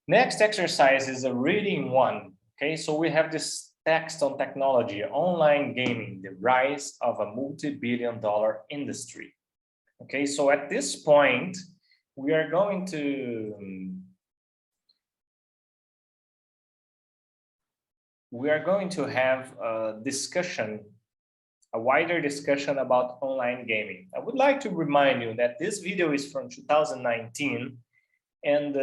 Next exercise is a reading one. Okay, so we have this text on technology, online gaming, the rise of a multi-billion-dollar industry. Okay, so at this point, we are going to have a discussion, a wider discussion about online gaming. I would like to remind you that this video is from 2019 and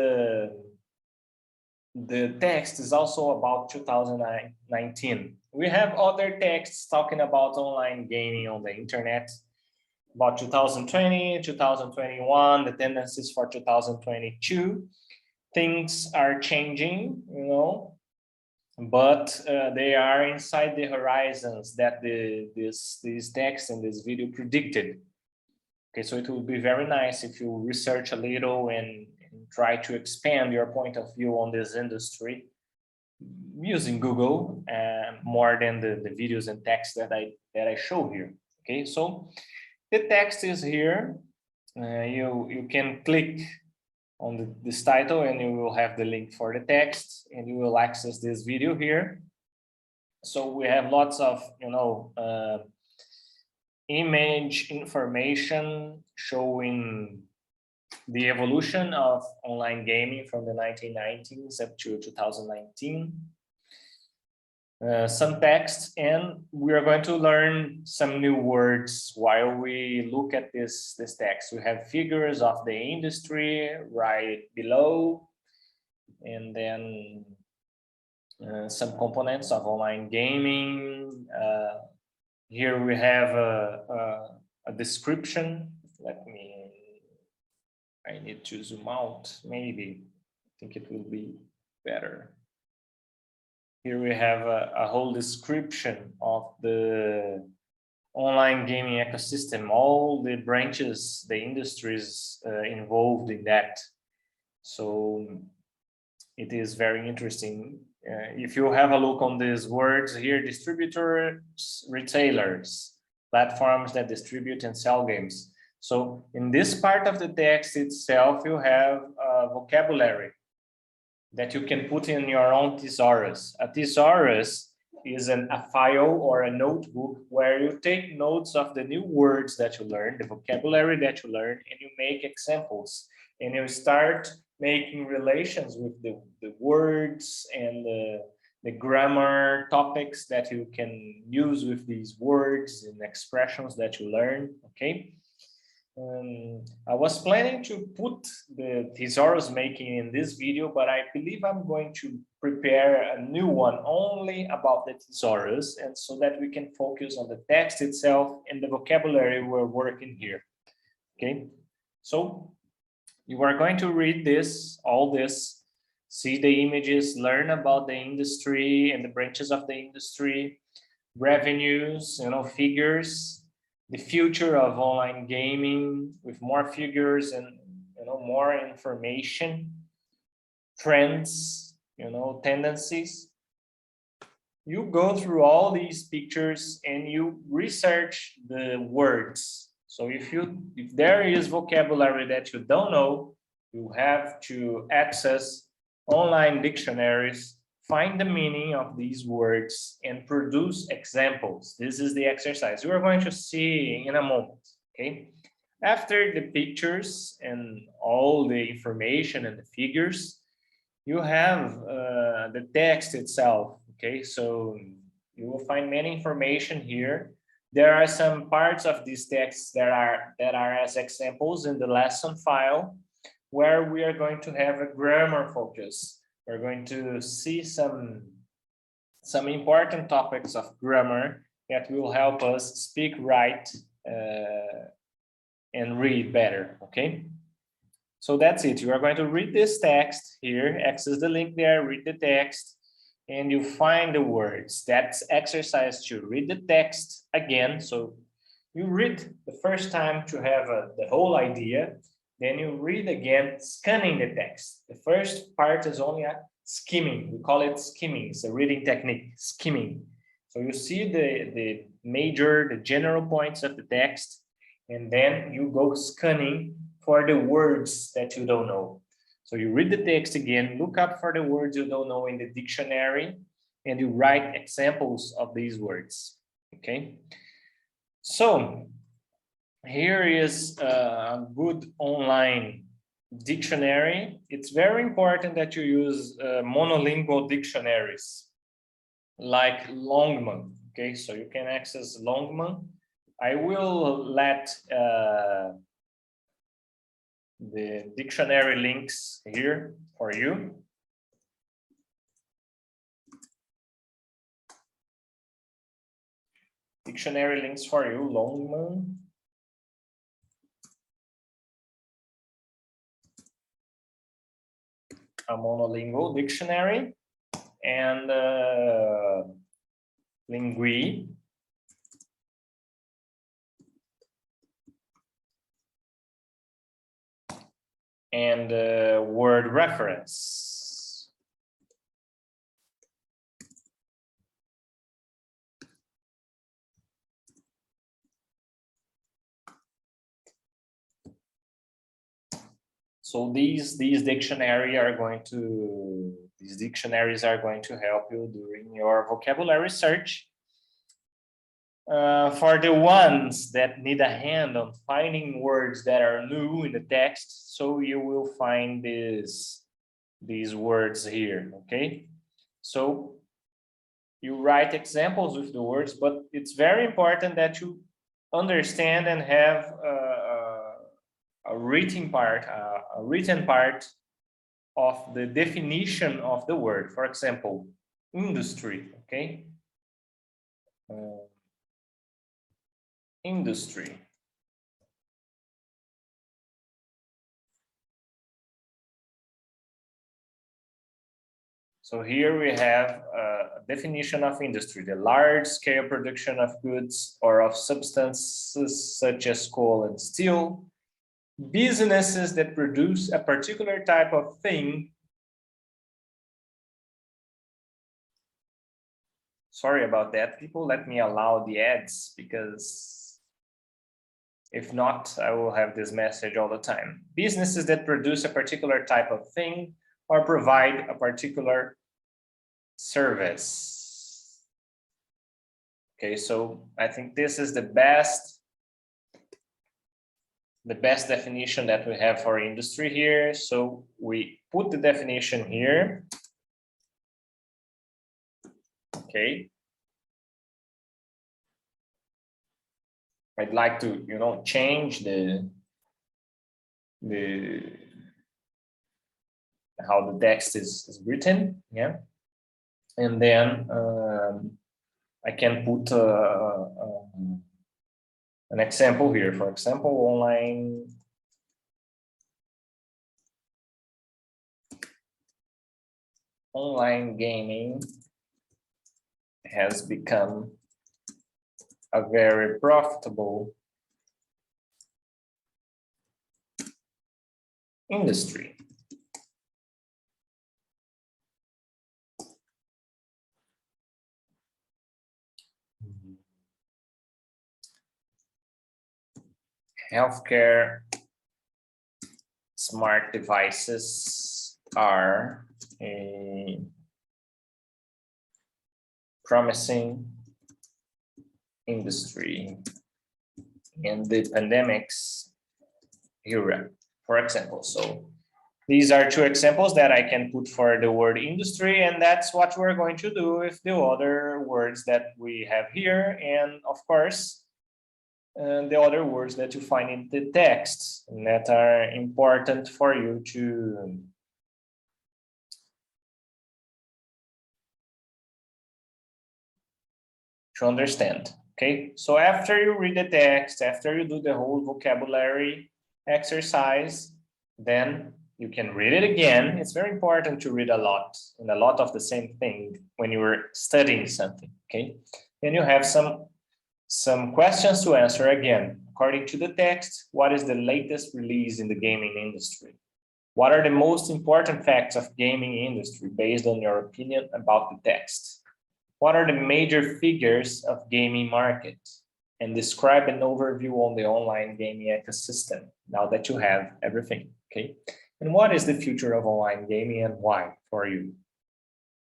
the text is also about 2019. We have other texts talking about online gaming on the internet about 2020, 2021, the tendencies for 2022. Things are changing, but they are inside the horizons that these texts in this video predicted. Okay, so it would be very nice if you research a little and try to expand your point of view on this industry using Google more than the videos and text that I show here. Okay, so the text is here. You can click on this title and you will have the link for the text and you will access this video here. So we have lots of, image information showing the evolution of online gaming from the 1990s up to 2019. Some text, and we are going to learn some new words while we look at this text. We have figures of the industry right below, and then some components of online gaming. Here we have a description. I need to zoom out, maybe. I think it will be better. Here we have a whole description of the online gaming ecosystem, all the branches, the industries involved in that. So it is very interesting. If you have a look on these words here, distributors, retailers, platforms that distribute and sell games. So in this part of the text itself, you have a vocabulary that you can put in your own thesaurus. A thesaurus is a file or a notebook where you take notes of the new words that you learn, the vocabulary that you learn, and you make examples. And you start making relations with the words and the grammar topics that you can use with these words and expressions that you learn, okay? I was planning to put the thesaurus making in this video, but I believe I'm going to prepare a new one only about the thesaurus, and so that we can focus on the text itself and the vocabulary we're working here. Okay, so you are going to read all this, see the images, learn about the industry and the branches of the industry, revenues, figures, the future of online gaming with more figures and more information, trends, tendencies. You go through all these pictures and you research the words. So if there is vocabulary that you don't know, you have to access online dictionaries, find the meaning of these words and produce examples. This is the exercise you are going to see in a moment, okay? After the pictures and all the information and the figures, you have the text itself, okay? So you will find many information here. There are some parts of these texts that are as examples in the lesson file, where we are going to have a grammar focus. We're going to see some important topics of grammar that will help us speak right and read better, okay? So that's it. You are going to read this text here, access the link there, read the text, and you find the words. That's exercise 2. Read the text again. So you read the first time to have the whole idea. Then you read again, scanning the text. The first part is only a skimming. We call it skimming. It's a reading technique, skimming. So you see the general points of the text, and then you go scanning for the words that you don't know. So you read the text again, look up for the words you don't know in the dictionary, and you write examples of these words, okay? So here is a good online dictionary. It's very important that you use monolingual dictionaries like Longman, okay? So you can access Longman. I will let the dictionary links here for you. Dictionary links for you, Longman. A monolingual dictionary, and Lingui. And word reference. So these dictionaries are going to help you during your vocabulary search. For the ones that need a hand on finding words that are new in the text, so you will find these words here, okay? So you write examples with the words, but it's very important that you understand and have a written part of the definition of the word. For example, industry, okay? Industry. So here we have a definition of industry: the large-scale production of goods or of substances such as coal and steel, businesses that produce a particular type of thing. Sorry about that, people. Let me allow the ads, because if not, I will have this message all the time. Businesses that produce a particular type of thing or provide a particular service. Okay, so I think this is the best definition that we have for industry here. So we put the definition here. Okay. I'd like to, change how the text is written, yeah. And then I can put an example here. For example, online gaming has become a very profitable industry. Healthcare smart devices are a promising industry in the pandemics era, for example. So these are two examples that I can put for the word industry, and that's what we're going to do with the other words that we have here, and of course, the other words that you find in the text and that are important for you to understand. Okay, so after you read the text, after you do the whole vocabulary exercise, then you can read it again. It's very important to read a lot and a lot of the same thing when you were studying something, okay? Then you have some questions to answer again. According to the text, what is the latest release in the gaming industry? What are the most important facts of gaming industry based on your opinion about the text? What are the major figures of gaming market? And describe an overview on the online gaming ecosystem, now that you have everything, okay? And what is the future of online gaming and why for you?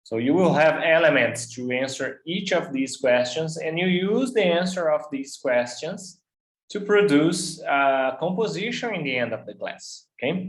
So you will have elements to answer each of these questions, and you use the answer of these questions to produce a composition in the end of the class, okay?